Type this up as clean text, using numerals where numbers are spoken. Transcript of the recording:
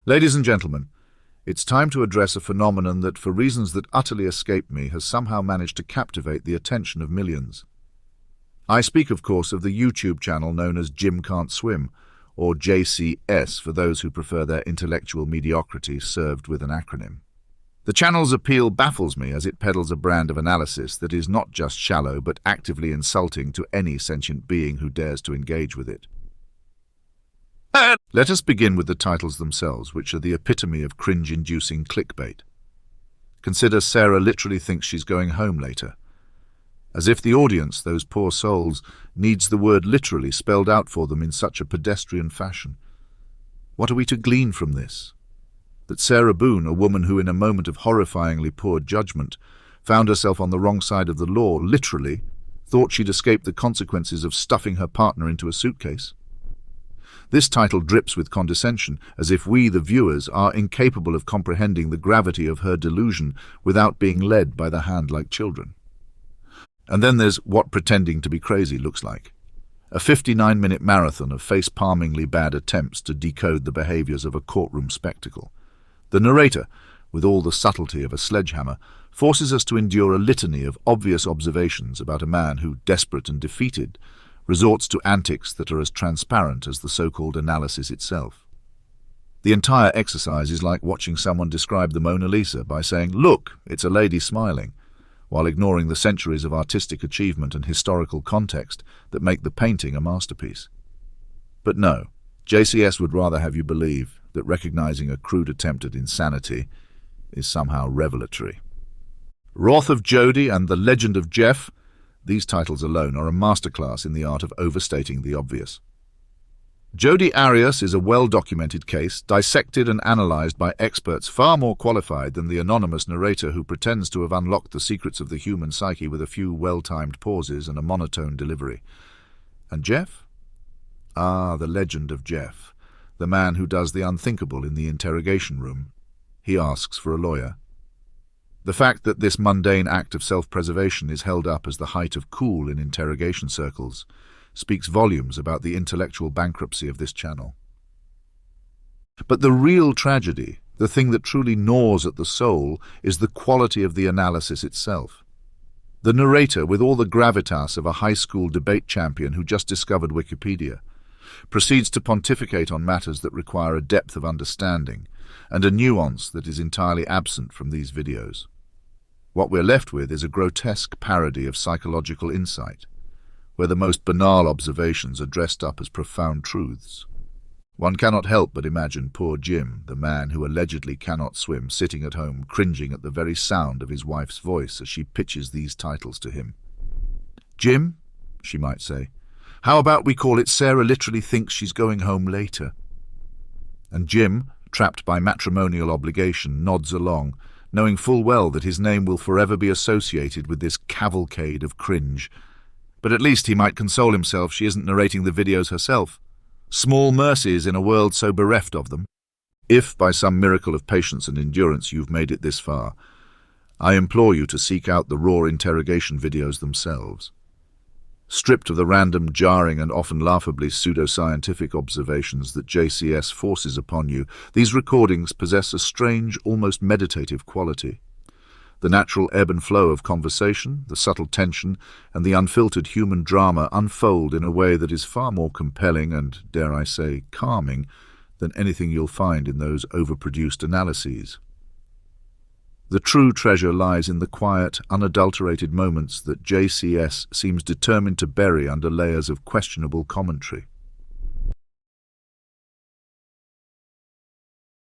Ladies and gentlemen, it's time to address a phenomenon that, for reasons that utterly escape me, has somehow managed to captivate the attention of millions. I speak, of course, of the YouTube channel known as Jim Can't Swim, or JCS for those who prefer their intellectual mediocrity served with an acronym. The channel's appeal baffles me as it peddles a brand of analysis that is not just shallow but actively insulting to any sentient being who dares to engage with it. Let us begin with the titles themselves, which are the epitome of cringe-inducing clickbait. Consider Sarah literally thinks she's going home later. As if the audience, those poor souls, needs the word literally spelled out for them in such a pedestrian fashion. What are we to glean from this? That Sarah Boone, a woman who in a moment of horrifyingly poor judgment found herself on the wrong side of the law, literally thought she'd escaped the consequences of stuffing her partner into a suitcase? This title drips with condescension, as if we, the viewers, are incapable of comprehending the gravity of her delusion without being led by the hand like children. And then there's what pretending to be crazy looks like. A 59-minute marathon of face-palmingly bad attempts to decode the behaviors of a courtroom spectacle. The narrator, with all the subtlety of a sledgehammer, forces us to endure a litany of obvious observations about a man who, desperate and defeated, resorts to antics that are as transparent as the so-called analysis itself. The entire exercise is like watching someone describe the Mona Lisa by saying, "Look, it's a lady smiling," while ignoring the centuries of artistic achievement and historical context that make the painting a masterpiece. But no, JCS would rather have you believe that recognizing a crude attempt at insanity is somehow revelatory. Wrath of Jody and The Legend of Jeff, these titles alone are a masterclass in the art of overstating the obvious. Jodi Arias is a well-documented case, dissected and analyzed by experts far more qualified than the anonymous narrator who pretends to have unlocked the secrets of the human psyche with a few well-timed pauses and a monotone delivery. And Jeff? Ah, the legend of Jeff, the man who does the unthinkable in the interrogation room. He asks for a lawyer. The fact that this mundane act of self-preservation is held up as the height of cool in interrogation circles speaks volumes about the intellectual bankruptcy of this channel. But the real tragedy, the thing that truly gnaws at the soul, is the quality of the analysis itself. The narrator, with all the gravitas of a high school debate champion who just discovered Wikipedia, proceeds to pontificate on matters that require a depth of understanding and a nuance that is entirely absent from these videos. What we're left with is a grotesque parody of psychological insight, where the most banal observations are dressed up as profound truths. One cannot help but imagine poor Jim, the man who allegedly cannot swim, sitting at home cringing at the very sound of his wife's voice as she pitches these titles to him. "Jim," she might say, "how about we call it Sarah Literally Thinks She's Going Home Later?" And Jim, trapped by matrimonial obligation, nods along, knowing full well that his name will forever be associated with this cavalcade of cringe. But at least he might console himself she isn't narrating the videos herself. Small mercies in a world so bereft of them. If, by some miracle of patience and endurance, you've made it this far, I implore you to seek out the raw interrogation videos themselves. Stripped of the random, jarring and often laughably pseudoscientific observations that JCS forces upon you, these recordings possess a strange, almost meditative quality. The natural ebb and flow of conversation, the subtle tension, and the unfiltered human drama unfold in a way that is far more compelling and, dare I say, calming than anything you'll find in those overproduced analyses. The true treasure lies in the quiet, unadulterated moments that JCS seems determined to bury under layers of questionable commentary.